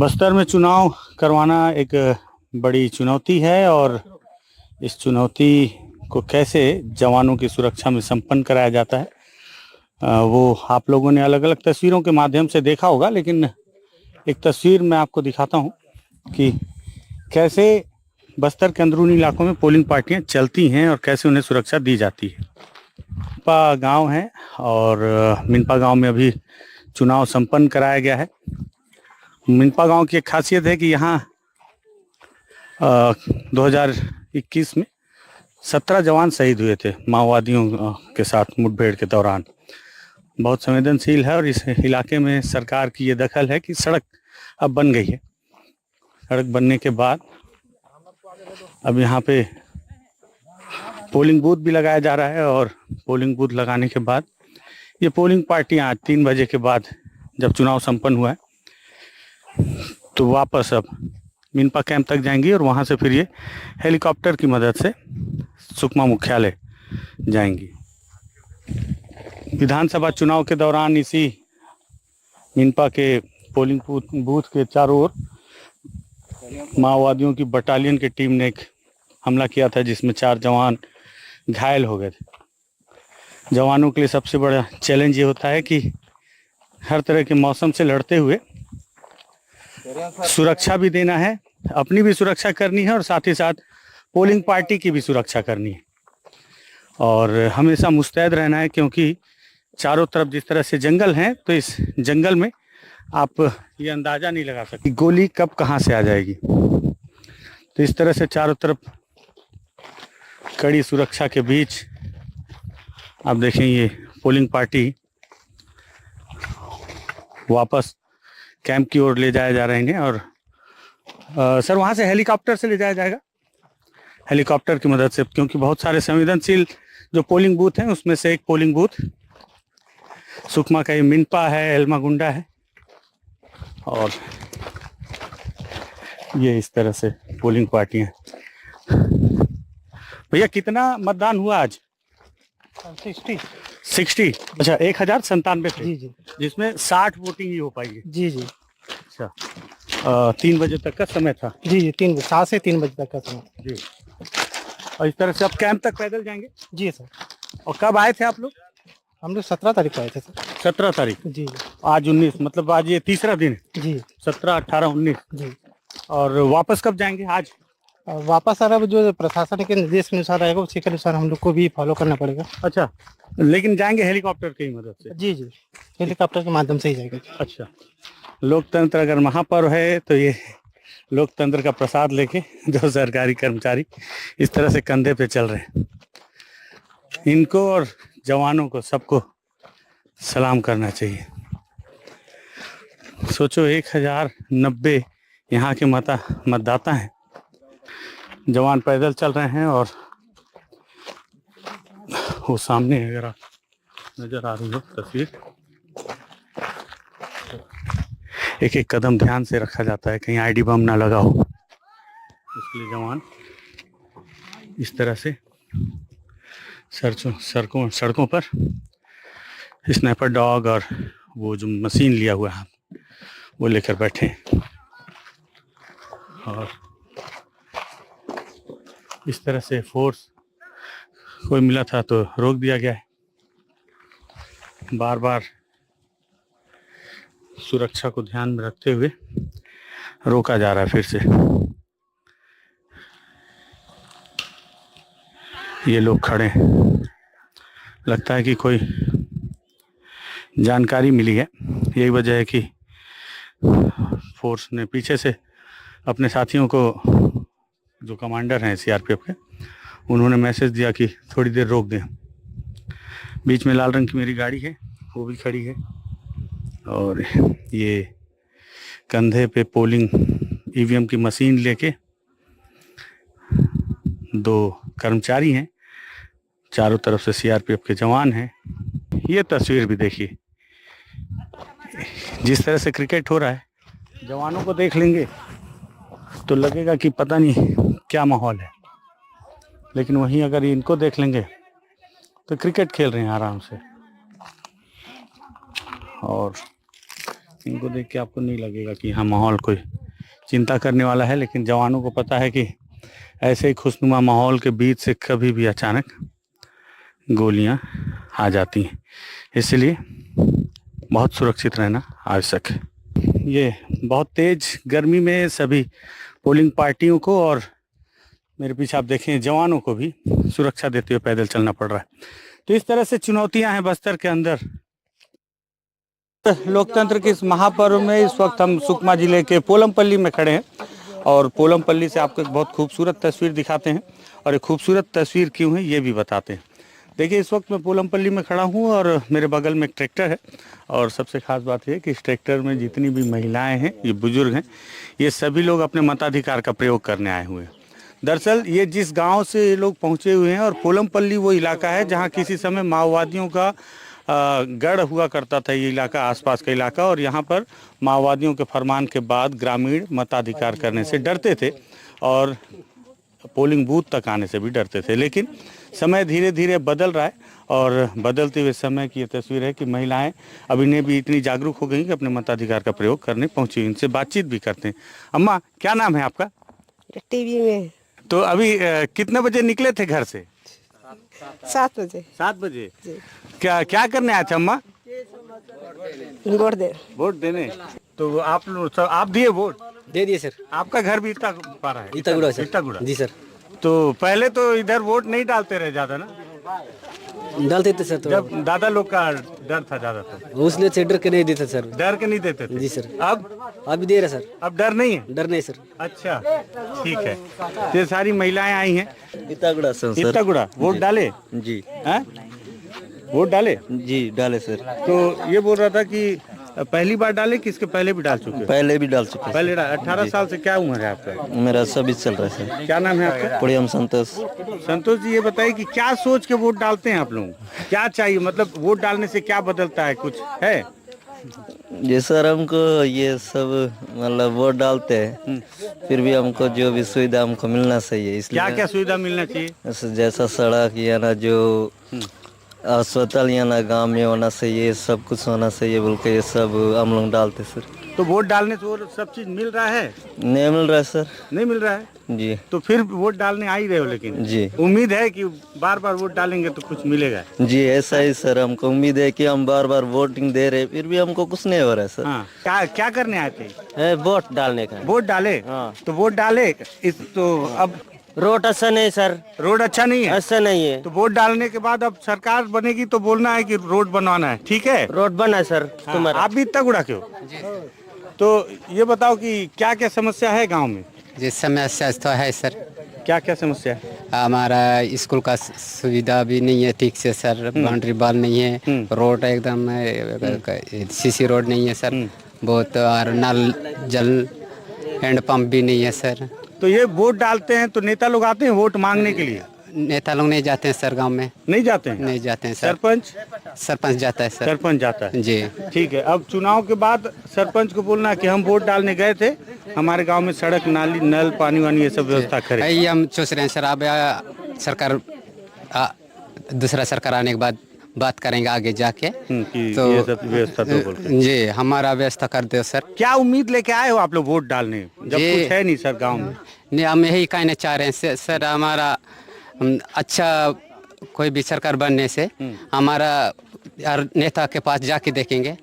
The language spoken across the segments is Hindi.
बस्तर में चुनाव करवाना एक बड़ी चुनौती है और इस चुनौती को कैसे जवानों की सुरक्षा में संपन्न कराया जाता है वो आप लोगों ने अलग अलग तस्वीरों के माध्यम से देखा होगा, लेकिन एक तस्वीर मैं आपको दिखाता हूं कि कैसे बस्तर के अंदरूनी इलाकों में पोलिंग पार्टियां चलती हैं और कैसे उन्हें सुरक्षा दी जाती है। मिनपा गांव है और मिनपा गांव में अभी चुनाव संपन्न कराया गया है। मिनपा गांव की एक खासियत है कि यहाँ 2021 में 17 जवान शहीद हुए थे माओवादियों के साथ मुठभेड़ के दौरान। बहुत संवेदनशील है और इस इलाके में सरकार की ये दखल है कि सड़क अब बन गई है। सड़क बनने के बाद अब यहाँ पे पोलिंग बूथ भी लगाया जा रहा है और पोलिंग बूथ लगाने के बाद ये पोलिंग पार्टियां आज 3 बजे के बाद जब चुनाव संपन्न हुआ है तो वापस अब मिनपा कैंप तक जाएंगी और वहाँ से फिर ये हेलीकॉप्टर की मदद से सुकमा मुख्यालय जाएंगी। विधानसभा चुनाव के दौरान इसी मिनपा के पोलिंग बूथ के चारों ओर माओवादियों की बटालियन की टीम ने एक हमला किया था जिसमें 4 जवान घायल हो गए थे। जवानों के लिए सबसे बड़ा चैलेंज ये होता है कि हर तरह के मौसम से लड़ते हुए सुरक्षा भी देना है, अपनी भी सुरक्षा करनी है और साथ ही साथ पोलिंग पार्टी की भी सुरक्षा करनी है और हमेशा मुस्तैद रहना है, क्योंकि चारों तरफ जिस तरह से जंगल हैं तो इस जंगल में आप ये अंदाजा नहीं लगा सकते गोली कब कहाँ से आ जाएगी। तो इस तरह से चारों तरफ कड़ी सुरक्षा के बीच आप देखें ये पोलिंग पार्टी वापस कैंप की ओर ले जाया जा रहे हैं और सर वहाँ से हेलीकॉप्टर से ले जाया जाएगा, हेलीकॉप्टर की मदद से, क्योंकि बहुत सारे संवेदनशील जो पोलिंग बूथ हैं उसमें से एक पोलिंग बूथ सुकमा का ये मिनपा है, एल्मागुंडा है और ये इस तरह से पोलिंग पार्टियां। भैया कितना मतदान हुआ आज? 60। अच्छा 1097 थे जी जी जिसमें 60 वोटिंग ही हो पाई है। जी जी अच्छा 3 बजे तक का समय था। जी जी 3 बजे 7 से 3 बजे तक का समय। जी और इस तरह से आप कैंप तक पैदल जाएंगे? जी सर। और कब आए थे आप लोग? हम लोग 17 तारीख को आए थे सर। 17 तारीख। जी आज 19, मतलब आज ये तीसरा दिन है। जी 17, 18, 19 जी। और वापस कब जाएंगे आज? वापस सर अब जो प्रशासन के निर्देश के अनुसार रहेगा उसी के अनुसार हम लोग को भी फॉलो करना पड़ेगा। अच्छा लेकिन जाएंगे हेलीकॉप्टर की मदद से? जी जी हेलीकॉप्टर के माध्यम से ही जाएगा। अच्छा लोकतंत्र अगर महापर्व है तो ये लोकतंत्र का प्रसाद लेके जो सरकारी कर्मचारी इस तरह से कंधे पे चल रहे हैं, इनको और जवानों को सबको सलाम करना चाहिए। सोचो 1090 यहाँ के मतदाता हैं, जवान पैदल चल रहे हैं और वो सामने अगर आप नजर आ रही हो तस्वीर, एक एक कदम ध्यान से रखा जाता है कहीं आईडी बम ना लगा हो, इसलिए जवान इस तरह से सड़कों पर स्नाइपर डॉग और वो जो मशीन लिया हुआ है वो लेकर बैठे हैं और इस तरह से फोर्स कोई मिला था तो रोक दिया गया है। बार बार सुरक्षा को ध्यान में रखते हुए रोका जा रहा है। फिर से ये लोग खड़े हैं, लगता है कि कोई जानकारी मिली है, यही वजह है कि फोर्स ने पीछे से अपने साथियों को, जो कमांडर हैं सीआरपीएफ के, उन्होंने मैसेज दिया कि थोड़ी देर रोक दें। बीच में लाल रंग की मेरी गाड़ी है वो भी खड़ी है और ये कंधे पे पोलिंग ईवीएम की मशीन लेके 2 कर्मचारी हैं, चारों तरफ से सीआरपीएफ के जवान हैं। ये तस्वीर भी देखिए, जिस तरह से क्रिकेट हो रहा है, जवानों को देख लेंगे तो लगेगा कि पता नहीं क्या माहौल है, लेकिन वहीं अगर इनको देख लेंगे तो क्रिकेट खेल रहे हैं आराम से। और इनको देख के आपको नहीं लगेगा कि हाँ माहौल कोई चिंता करने वाला है, लेकिन जवानों को पता है कि ऐसे ही खुशनुमा माहौल के बीच से कभी भी अचानक गोलियां आ जाती हैं, इसलिए बहुत सुरक्षित रहना आवश्यक है। ये बहुत तेज गर्मी में सभी पोलिंग पार्टियों को और मेरे पीछे आप देखें जवानों को भी सुरक्षा देते हुए पैदल चलना पड़ रहा है। तो इस तरह से चुनौतियां हैं बस्तर के अंदर। लोकतंत्र के इस महापर्व में इस वक्त हम सुकमा जिले के पोलमपल्ली में खड़े हैं और पोलमपल्ली से आपको एक बहुत खूबसूरत तस्वीर दिखाते हैं और एक खूबसूरत तस्वीर क्यों है ये भी बताते हैं। देखिए इस वक्त मैं पोलमपल्ली में खड़ा हूँ और मेरे बगल में एक ट्रैक्टर है और सबसे खास बात यह है कि इस ट्रैक्टर में जितनी भी महिलाएं हैं, ये बुजुर्ग हैं, ये सभी लोग अपने मताधिकार का प्रयोग करने आए हुए हैं। दरअसल ये जिस गांव से ये लोग पहुंचे हुए हैं और पोलमपल्ली वो इलाका है जहां किसी समय माओवादियों का गढ़ हुआ करता था, ये इलाका आसपास का इलाका, और यहाँ पर माओवादियों के फरमान के बाद ग्रामीण मताधिकार करने से डरते थे और पोलिंग बूथ तक आने से भी डरते थे। लेकिन समय धीरे धीरे बदल रहा है और बदलते हुए समय की ये तस्वीर है कि महिलाएं अब इन्हें भी इतनी जागरूक हो गई कि अपने मताधिकार का प्रयोग करने पहुंची। इनसे बातचीत भी करते हैं। अम्मा क्या नाम है आपका? टीवी में। तो अभी कितने बजे निकले थे घर से? 7 बजे। 7 बजे। क्या क्या करने आए थे अम्मा? वोट देने। तो आप लोग आप दिए वोट? दे दिए सर। आपका घर भी इतना पारा है? इटागुड़ा सर। इटागुड़ा जी सर। तो पहले तो इधर वोट नहीं डालते रहे ज्यादा ना? डालते थे सर। तो जब दादा लोग का डर था ज्यादा, तो उसने से डर के नहीं देते सर। डर के नहीं देते थे? जी सर। अब अभी दे रहे सर। अब डर नहीं है? डर नहीं सर। अच्छा ठीक है। तो ये सारी महिलाएं आई हैं इटागुड़ा से सर। इटागुड़ा। वोट डाले? जी हैं? वोट डाले? जी डाले सर। तो ये बोल रहा था कि पहली बार डाले कि इसके पहले भी डाल चुके? पहले भी डाल चुके पहले 18 साल से। क्या उम्र है आपका? मेरा 26 चल रहा है सर। क्या नाम है आपका? पुड़ियम संतोष। संतोष जी ये बताइए कि क्या सोच के वोट डालते हैं आप लोग? क्या चाहिए, मतलब वोट डालने से क्या बदलता है, कुछ है? जी सर, हमको ये सब मतलब वोट डालते हैं, फिर भी हमको जो भी सुविधा हमको मिलना चाहिए, इसलिए क्या क्या सुविधा मिलना चाहिए? जैसा सड़क या ना जो अस्पताल या ना गाँव में होना चाहिए, सब कुछ होना चाहिए बोल के ये सब हम लोग डालते सर। तो वोट डालने से वो सब चीज मिल रहा है? नहीं मिल रहा है सर। नहीं मिल रहा है जी। तो फिर वोट डालने आ ही रहे हो? लेकिन जी उम्मीद है कि बार बार वोट डालेंगे तो कुछ मिलेगा? जी ऐसा ही सर, हमको उम्मीद है कि हम बार बार वोटिंग दे रहे, फिर भी हमको कुछ नहीं हो रहा है सर। हाँ। क्या क्या करने आए थे? वोट डालने का। वोट डाले? हाँ। तो वोट डाले इस तो अब रोड अच्छा नहीं सर। रोड अच्छा नहीं है? अच्छा नहीं है। तो वोट डालने के बाद अब सरकार बनेगी तो बोलना है कि रोड बनवाना है, ठीक है? रोड बना सर। हाँ, आप भी इटागुड़ा के हो? तो ये बताओ कि क्या क्या समस्या है गांव में? जी समस्या तो है सर। क्या क्या समस्या है? हमारा स्कूल का सुविधा भी नहीं है ठीक से सर। बाउंड्री वॉल नहीं है, रोड एकदम सीसी रोड नहीं है सर बहुत, और नल जल हैंड पंप भी नहीं है सर। तो ये वोट डालते हैं तो नेता लोग आते हैं वोट मांगने के लिए? नेता लोग नहीं जाते हैं सर गांव में। नहीं जाते हैं? नहीं जाते हैं सर। सरपंच जाता है सर। सरपंच जाता है जी। ठीक है। अब चुनाव के बाद सरपंच को बोलना कि हम वोट डालने गए थे, हमारे गांव में सड़क नाली नल पानी वानी ये सब व्यवस्था करे। यही हम सोच रहे हैं सर। अब सरकार दूसरा सरकार आने के बाद बात करेंगे आगे जाके। कि तो ये सब व्यवस्था तो बोल के। जी हमारा व्यवस्था कर दो सर। क्या उम्मीद लेके आए हो आप लोग वोट डालने, जब जी। कुछ है नहीं सर गांव में? नहीं हम यही कहना चाह रहे हैं सर, हमारा अच्छा कोई भी सरकार बनने से हमारा यार नेता के पास जाके देखेंगे,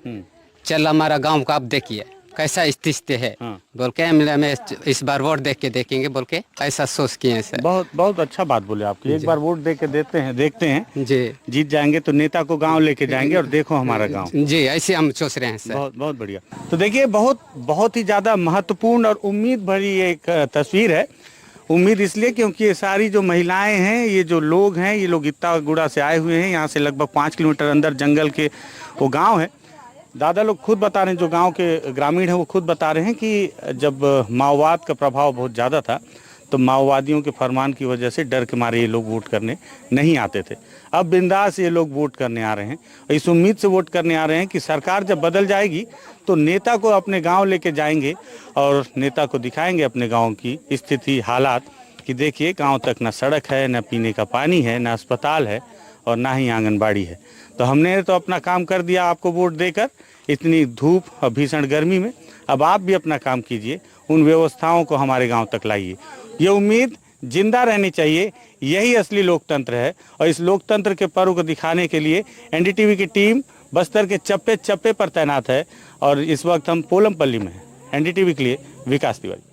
चल हमारा गांव का आप देखिए कैसा स्थिति है बोल के में इस बार वोट देख के देखेंगे बोल के ऐसा सोच किए हैं सर। बहुत बहुत अच्छा बात बोले आपकी। एक बार वोट दे के देखते हैं जी जीत जाएंगे तो नेता को गांव लेके जाएंगे और देखो हमारा गांव। जी ऐसे हम सोच रहे हैं सर। बहुत बहुत बढ़िया। तो देखिए बहुत ही ज़्यादा महत्वपूर्ण और उम्मीद भरी एक तस्वीर है। उम्मीद इसलिए क्योंकि ये सारी जो महिलाएं हैं, ये जो लोग हैं, ये लोग इटागुड़ा से आए हुए हैं। यहाँ से लगभग 5 किलोमीटर अंदर जंगल के वो गांव है। दादा लोग खुद बता रहे हैं, जो गांव के ग्रामीण हैं वो खुद बता रहे हैं कि जब माओवाद का प्रभाव बहुत ज़्यादा था तो माओवादियों के फरमान की वजह से डर के मारे ये लोग वोट करने नहीं आते थे। अब बिंदास ये लोग वोट करने आ रहे हैं और इस उम्मीद से वोट करने आ रहे हैं कि सरकार जब बदल जाएगी तो नेता को अपने गांव लेके जाएंगे और नेता को दिखाएंगे अपने गांव की स्थिति हालात कि देखिए गांव तक ना सड़क है, ना पीने का पानी है, ना अस्पताल है और ना ही आंगनबाड़ी है। तो हमने तो अपना काम कर दिया आपको वोट देकर, इतनी धूप और भीषण गर्मी में। अब आप भी अपना काम कीजिए, उन व्यवस्थाओं को हमारे गांव तक लाइए। ये उम्मीद जिंदा रहनी चाहिए, यही असली लोकतंत्र है। और इस लोकतंत्र के पर्व को दिखाने के लिए एनडीटीवी की टीम बस्तर के चप्पे चप्पे पर तैनात है और इस वक्त हम पोलमपल्ली में हैं। एनडीटीवी के लिए विकास तिवारी।